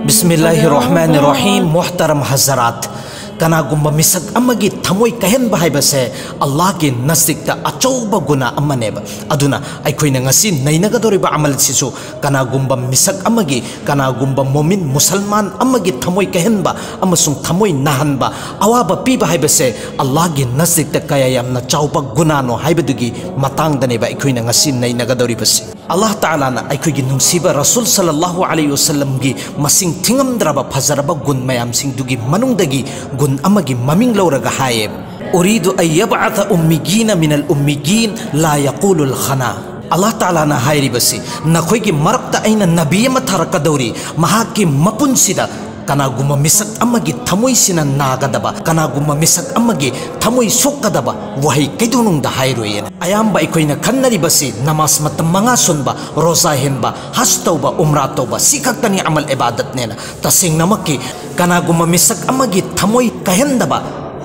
बिस्मिल्लाहिर्रहमानिर्रहीम। मोहतरम हजरात, कनागुम्बा मिसक अमगी थमोई कहन बहाइबसे अल्लाह के नजदीकता अचौबा गुना अमनेब। अदुना अखोइना ngasi नैनगदोरिबा अमल सिसु कनागुम्बा मिसक अमगी कनागुम्बा मोमिन मुसलमान अमगी थमोई कहनबा अमसुंग थमोई नाहनबा अवाबा पीबा हाइबसे अल्लाह के नजदीकता कया यामना चौबा गुनानो हाइबदुगी मतांगदनेबा अखोइना ngasi नैनगदोरिबसे। अल्लाह ताला ना अखोइगी नुंसीबा रसूल सल्लल्लाहु अलैहि वसल्लम गी मसिंग थिंगमद्रबा फजरबा गुन मयामसिंग दुगी मनुंगदगी गुन अमगी ममिंग लौरगा हाये उरीदु अयबअथ उम्मीगीन मिनल उम्मीगीन ला यक़ूलुल खना। अल्लाह ताला ना हायरिबसी नखोइगी मरक्ता अइना नबी अमा थरकदौरी महाकी मपुनसिदा कनागुम्बा मिसक अमगी थमोइसिना नागदबा कनागुम्बा मिसक अमगी थमोइ सोक्कदबा वही कैदोनुंगदा हायरोयेना अयाम्बा अखोइना खन्नरिबसी नमाज मतम मंगा सुनबा रोजा हेनबा हज तौबा उम्रा तौबा सिखक्तनी अमल इबादत नेना तसेंगनमकी कनागुम्बा मिसक अमगी थमोइ कहनदबा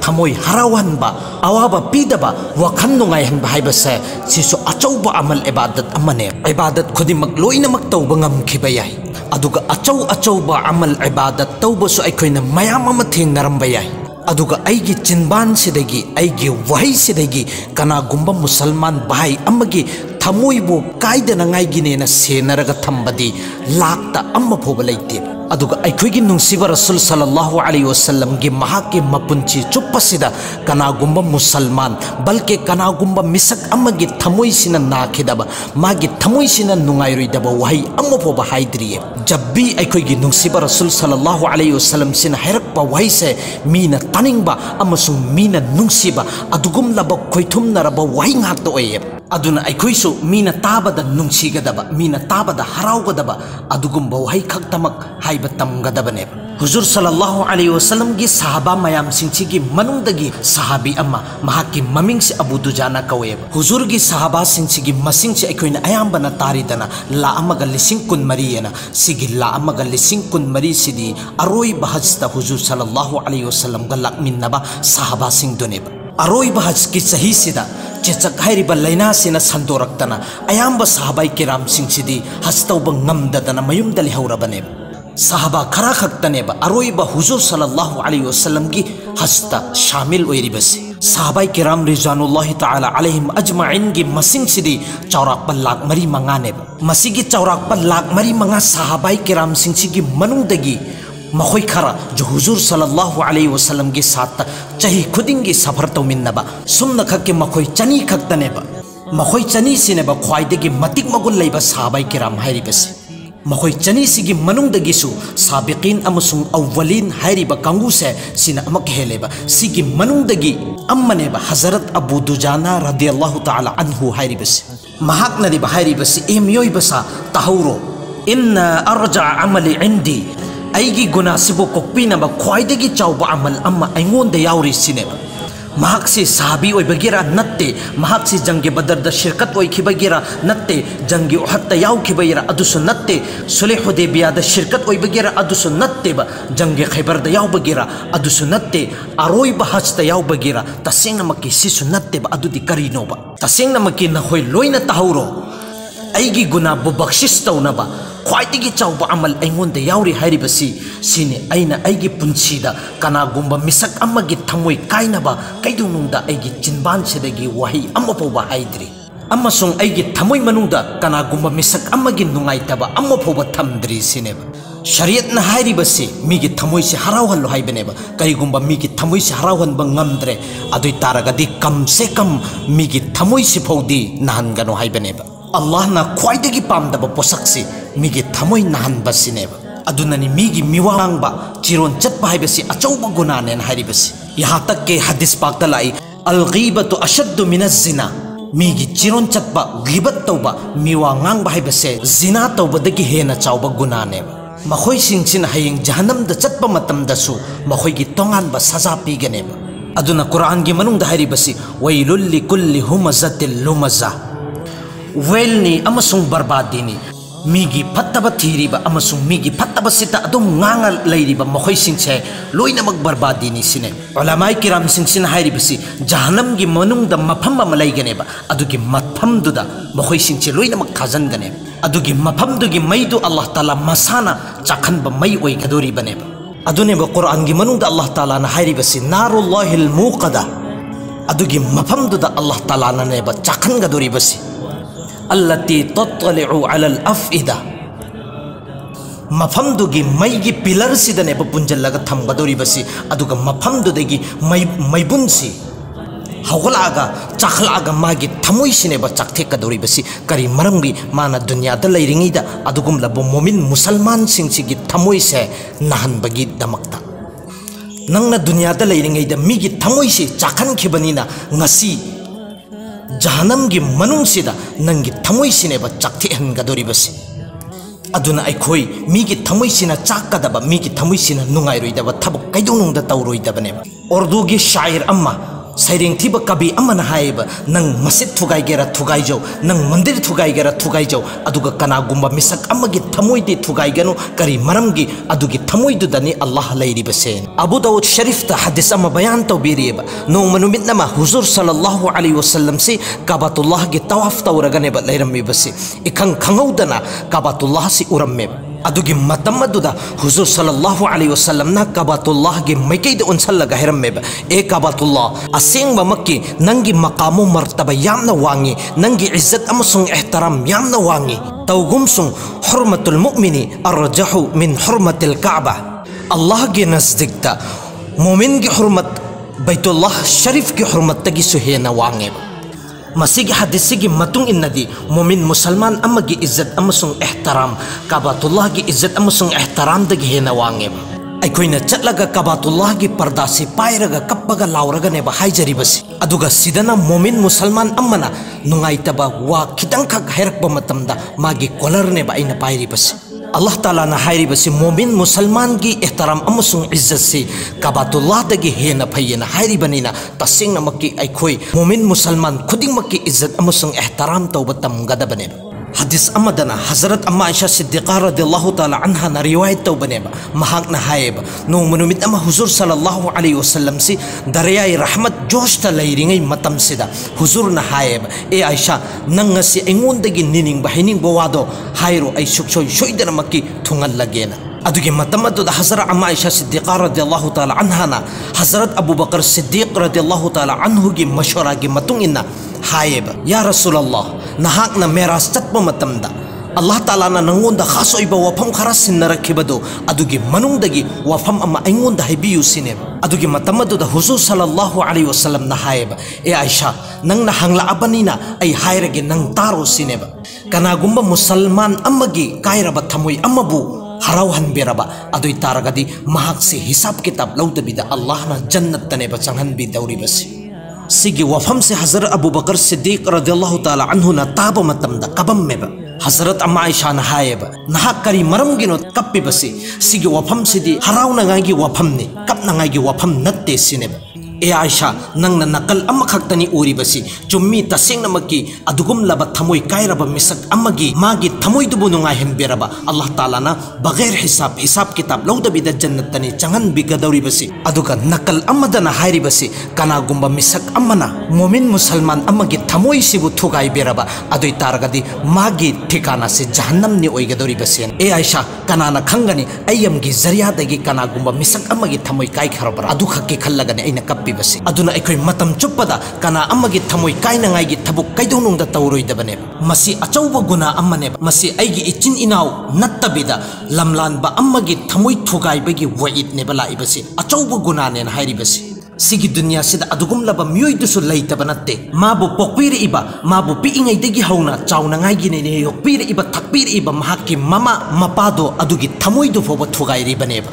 थमोइ हरावहनबा अवाबा पीदबा वखन नुंगाइहनबा हाइबसे सिसु अचौबा अमल इबादत अमने। इबादत खुदिमक लोइनमक तौबा ngамखिबा याय अदुगा अचौ अचौबा अमल इबादत तौबसु अखोइना मयाम अमा थेंगनरंबा याय अदुगा अइगी चिनबान सिदगी अइगी वही सिदगी कनागुम्बा मुसलमान भाई अमगी थमोइबो काइदनंगाइगिनेना सेनरगा थंबदी लाक्ता अम्मा फोबा लैते। अदुगा अखोइगी नुंसीबा रसूल सल्लल्लाहु अलैहि वसल्लम गी महाके मपुंची चुप्पसिदा कनागुम्बा मुसलमान बल्कि कनागुम्बा मिसक अमगी थमोइसिना नाखिदबा मागी थमोइसिना नुंगाइरोइदबा वही अम्मा फोबा हाइद्रिये। जब भी अखोइगी नुंसीबा रसूल सल्लल्लाहु अलैहि वसल्लम सिना हैरकपा वही से मीना तानिंगबा अमसुंग मीना नुंसीबा अदुगुमलबा खोइथुमनरबा वही ngakta oye। अदुना अखोइसु मीना ताबदा नुंसीगदबा मीना ताबदा हराउगदबा अदुगुम्बा वही खक्तमक हाइबा तमगदबने। हुजूर सल्लल्लाहु अलैहि वसल्लम गी सहाबा मयाम सिंचिगी मनुंगदगी सहाबी अम्मा महाकी ममिंग से अबू दुजाना कवे। हुजूर गी सहाबा सिंचिगी मसिंग से अखोइना अयाम्बना तारिदना ला अमगा लिसिंग कुन मरियना सिगी ला अमगा लिसिंग कुन मरी सिदी अरोई बहजता हुजूर सल्लल्लाहु अलैहि वसल्लम गा लाकमिन्नबा सहाबा सिंग दुनेबा अरोई बहज की सही सिदा चेचक हाइरिबा लैना सिना संदोरक्तना अयाम्बा सहाबाई किराम सिंचिदी हस्तौबा ngамददना मयुमदा लेहौरबने। सहाबा खरा खक्तनेबा अरोइबा हुजूर सल्लल्लाहु अलैहि वसल्लम की हस्ता शामिल ओइरिबसे। सहाबाई किराम रिजवानुल्लाहि ताला अलैहिम अजमाइन की मसिंग सिदी चौराकपा लाख मरी मंगानेबा मसिगी चौराकपा लाख मरी मंगा सहाबाई किराम सिंचिगी मनुंगदगी मखोई खरा जो हुजूर सल्लल्लाहु अलैहि वसल्लम के साथ चही खुदिंगी सफर तौमिन्नबा सुमना खक्के मखोई चनी खक्तनेबा मखोई चनी सिनेबा ख्वाइदगी मतिक मगुल लैबा सहाबाई किराम हाइरिबसे। मखोई चनी सिगी मनुंगदगिसु साबिकीन अमसुंग अव्वलीन हाइरिबा कांगुसे सिना अमक हेलेबा सिगी मनुंगदगी अम्मनेबा हजरत अबू दुजाना रदियल्लाहु ताला अन्हु हाइरिबसे। महाकनरिबा हाइरिबसे एमियोइबसा तहौरो इन्ना अर्जा अमली इंदी अइगी गुना सिबो कोक्पीनबा ख्वाइदगी चाउबा अमल अम्मा अइंगोंदा याउरि सिनेबा। महाक्सी सहाबी ओइबगिरा नत्ते महाक्सी जंगे बदरदा शिरकत ओइखिबगिरा नत्ते जंगे उहदता याउखिबगिरा अदुसु नत्ते सुलह हुदैबियादा शिरकत ओइबगिरा अदुसु नत्तेबा जंगे खैबरदा याउबगिरा अदुसु नत्ते अरोइबा हजता याउबगिरा तसेंगनमकी सिसु नत्तेबा अदुदि करिनोबा तसेंगनमकी नखोइ लोइना तहौरो अइगी गुना बु बख्शिश तौनबा ख्वाइदगी चाउबा अमल अइंगोंदा याउरि हाइरिबसी सिने अइना अइगी पुंसीदा कनागुम्बा मिसक अमगी थमोइ काइनबा कैदुनुंगदा अइगी चिनबान सिदगी वही अम्मफौबा हाइद्रि अमसुंग अइगी थमोइ मनुंगदा कनागुम्बा मिसक अमगी नुंगाइतबा अम्मफौबा थमद्रि सिनेबा। शरीयतना हाइरिबसी मीगी थमोइ से हरावहल्लो हाइबनेबा करिगुम्बा मीगी थमोइ से हरावहनबा ngамद्रे अदुइ तारगदी कम से कम मीगी थमोइ से फौदी नाहनगनो हाइबनेबा। अल्लाह ना ख्वाइदगी पामदबा पोसक्सी मीगी थमोइ नाहनबसिनेबा अदुननी मीगी मिवांगबा चिरोन चटपा हाइबसी अचौबा गुनानेन हाइरिबसी। यहाँ तक के हदीस पाकता लाई अल गीबतु अशद्दु मिनज जिना मीगी चिरोन चटपा गिबत तौबा मिवांगांगबा हाइबसे जिना तौबदगी हेना चाउबा गुनानेबा। मखोइ सिंगसिन हयेंग जहन्नमदा चटपा मतमदसु मखोइगी तोंगानबा सजा पीगनेबा। अदुना कुरान गी मनुंगदा हाइरिबसी वैलुल लिकुल्लि हुमज़तिल लुमज़ा वेलनी अमसुंग बर्बादीनी मीगी फत्तबा थीरिबा अमसुंग मीगी फत्तबा सिता अदुम ngang लैरिबा मखोइ सिंगसे लोइनमक बर्बादीनी सिने। उलमाए किराम सिंगसिन हाइरिबसी जहन्नम गी मनुंगदा मफम अमा लैगनेबा अदुगी मफमदुदा मखोइ सिंगसे लोइनमक थाजनगने। अदुगी मफमदुगी मैदु अल्लाह ताला मसाना चाखनबा मै ओइगदोरिबनेब अदुनेब कुरान गी मनुंगदा अल्लाह ताला ना हाइरिबसी नारुल्लाहिल मुqada अदुगी मफमदुदा अल्लाह ताला ना नेब चाखनगदोरिबसी अल्लती तत्तलिउ अलल अफइदा मफमदुगी मैगी पिलर सिदनेब पुंजल्लगा थमगदोरिबसी अदुगा मफमदुदगी मैबुनसी हौगलागा चाखलागा मागी थमोइसिनेब चाकथेकदोरिबसी करी मरमगी माना दुनियादा लैरिङैदा अदुगुमलाबो मोमिन मुसलमान सिंसिगी थमोइसे नाहनबगी दमक्ता नंगना दुनियादा लैरिङैदा मिगी थमोइसि चाखनखिबनिना ngasi जहनमगी मनुंगसिदा नंगी थमोइसिनेब चाकथेहनगदोरिबसी अदुना अखोई मीगी थमोइसिना चाकदबा मीगी थमोइसिना नुंगाइरोइदबा थबक कैदोनुंगदा तौरोइदबनेब उर्दूगी शायर अम्मा सैरें थीब कवि अमन हाइब नंग मस्जिद थुगाइगेरा थुगाइजौ नंग मंदिर थुगाइगेरा थुगाइजौ अदुगा कनागुम्बा मिसक अमगी थमोइदि थुगाइगनु करी मरमगी अदुगी थमोइदुदनी अल्लाह लैरिबसे अबू दाऊद शरीफ ता हदीस अमा बयान तौबिरिब नोंमा नुमितनमा हुजूर सल्लल्लाहु अलैहि वसल्लम से काबतुल्लाह गी तवाफ तौरगनेब लैरमिबसे इखंग खंगौदना काबतुल्लाह से उरम्मे अदुगी मतम अदुदा हुजूर सल्लल्लाहु अलैहि वसल्लम ना काबतुल्लाह गी मैकैद उनसल्लगा हैरमेब ए काबतुल्लाह असेंग मक्की नंगी मकामो मर्तबा यामना वांगी नंगी इज्जत अमसुंग एहतराम यामना वांगी तौगुमसुंग हुर्मतुल मुमिनी अर्जहु मिन हुर्मतिल काबा अल्लाह गे नजदीकता मोमिन गी हुर्मत बैतुल्लाह शरीफ की हुर्मत तगी सुहेना वांगे मसीगी हदीसी मतुंग इन्नदी मोमिन मुसलमान अमगी इज्जत अमसुंग एहतराम काबतुल्लाह की इज्जत अमसुंग एहतराम दगी हेना वांगे अखोइना चटलगा काबतुल्लाह की पर्दासी पायरगा कप्पगा लाउरगनेब हाइजरिबसी अदुगा सिदना मोमिन मुसलमान अमना नुंगाइतबा वा खितंखक हैरकबा मतमदा मागी कोलरनेब आइना पायरिबसी अल्लाह ताला ना हाइरिबसी मोमिन मुसलमान की एहतराम अमसुंग इज्जत से काबतुल्लाह दगी हेना फैयना हाइरिबनिना तसेंगना मक्की अखोइ मोमिन मुसलमान खुदिंगमक्की इज्जत अमसुंग एहतराम तौबा तमगदबनेब हदीस अमदना हजरत अम्मा आयशा सिद्दीक़ा रदियल्लाहु ताला अन्हा ना रिवायत तौबनेब महाकना हायब नोंमा नुमित अमा हुजूर सल्लल्लाहु अलैहि वसल्लम से दरियाई रहमत जोशता लैरिङै मतम सिदा हुजूर ना हायब ए आयशा नंग ngasi अइंगोंदगी निनिंगबा हाइनिंगबा वादो हाइरो अइ सुक्सोय सोइदनमक्की थुंगल्लगेना अदुगी मतम अदुदा हजरत अम्मा आयशा सिद्दीक़ा रदियल्लाहु ताला अन्हा ना हजरत अबू बकर सिद्दीक़ रदियल्लाहु ताला अन्हु गी मशवरा गी मतुंग इन्ना हायब या रसूलल्लाह नहाकना मेराज चटपा मतमदा अल्लाह ताला ना नंगोंदा खास ओइबा वफम खरा सिन्नरखिबदो अदुगी मनुंगदगी वफम अमा अइंगोंदा हाइबियु सिनेब अदुगी मतम अदुदा हुजूर सल्लल्लाहु अलैहि वसल्लम ना हायब ए आयशा नंगना हंगला अबनिना अइ हायरगे नंग तारो सिनेब कनागुम्बा मुसलमान अमगी कायरबा थमोइ अमबु हराव हनबेरबा अदुइ तारगदी महाक से हिसाब किताब लौदबिदा अल्लाह ना जन्नत तनेबा चंगहनबि दौरिबसी सिगी वफम से हजरत अबू बकर सिद्दीक़ रदियल्लाहु ताला अन्हु ना ताब मतमदा कबम्मेबा हजरत अम्मा आयशा ना हायब नहा करी मरमगिनो कप्पिबसी सिगी वफम सिदी हरावनागागी वफमनि कपनागागी वफम नत्ते सिनेबा ए आयशा नंगना नकल अम्मा खक्तनी उरिबसी चुम्मी तसेंगनमकी अदुगुम लब थमोइ कायरबा मिसक अम्मगी मागी थमोइदुबु नुंगाइहनबेरबा अल्लाह ताला ना बगैर हिसाब किताब लौदबिदा जन्नत तनी चंगहनबिगदौरिबसी अदुगा नकल अम्मदना हाइरिबसी कनागुम्बा मिसक अम्मना मोमिन मुसलमान अम्मगी थमोइसिबु थुगाइबेरबा अदुइ तारगदी मागी ठिकाना से जहन्नमनि ओइगदौरिबसी ए आयशा कनाना खंगनी अयमगी जरियादगी कनागुम्बा मिसक अम्मगी थमोइ काइखरबरा अदु खक्के खल्लगनी अइना अदुना अखोइ मतम चुप्पदा कना अम्मगी थमोइ काइनांगाइगी थबुक कैदौनुंगदा तौरोइदबनेब मसी अचौबा गुना अम्मनेब मसी अइगी इचिन इनाव नत्तबिदा लमलानबा अम्मगी थमोइ थुगाइबगी वइदनेब लाइबसी अचौबा गुनानेन हाइरिबसी सिगी दुनिया सिदा अदुगुमलबा मियोइदुसु लैतबा नत्ते माबु पोक्पिरइबा माबु पिइङैदगी हौना चाउनांगाइगिने योक्पिरइबा थक्पिरइबा महाकी ममा मपादो अदुगी थमोइदु फोबा थुगाइरिबनेब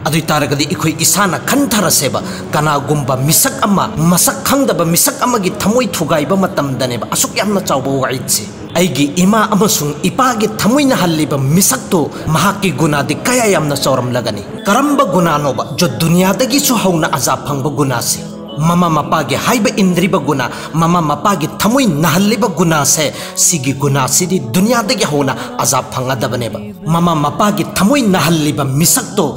अदुइ तारगदी इखोइ इसाना खंथरसेबा कनागुम्बा मिसक अम्मा मसक खंगदबा मिसक अम्मगी थमोइ थुगाइबा मतमदनेबा असुक यामना चाउबा वाइदसे अइगी इमा अमसुंग इपागी थमोइना हल्लिबा मिसकतो महाकी गुनादि कया यामना चौरमलगनी करम्बा गुनानोबा जो दुनियादगी सु हौना अजाब फंगबा गुनासे ममा मपागी हाइबा इंद्रिबा गुना ममा मपागी थमोइ नहल्लिबा गुना से सिगी गुना सिदी दुनियादगी हौना अजाब फंगदबनेबा ममा मपागी थमोइ नहल्लिबा मिसकतो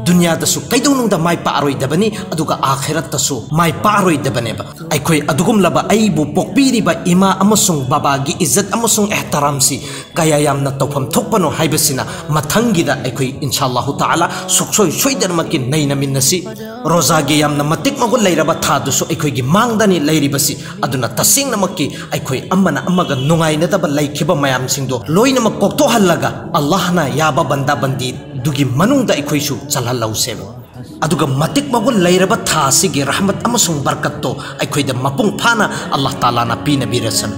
दुनिया दसु कैदौनुंदा माय पारोइदबनी अदुगा आखिरत दसु माय पारोइदबनेबा अखोय अदुगुम लबा अइबु पोकपीरिबा इमा अमसुंग बाबागी इज्जत अमसुंग एहतराम सी कया यामना तौफम थोकपनो हाइबसिना मथंगिदा अखोय इंशाअल्लाह ताला सुखसोय सोइदरमकी नैनमिनसी रोजागी यामना मतिक मगुल लैरबा थादुसु अखोयगी मांगदानी लैरिबसी अदुना तसिंगनमकी अखोय अमना अमगा नुंगाइनदबा लैखिबा मयामसिंगदो लोइनमक कोक्तोहल्लगा अल्लाहना याबा बंदा बंदी दुगी मनुंगदा अखोयसु चलहल्लौसेब अदुगा मतिक मगुल लैरबा थासिगी रहमत अमसुंग बरकत्तो अखोयदा मपुंग फाना अल्लाह ताला ना पीनबिरसन।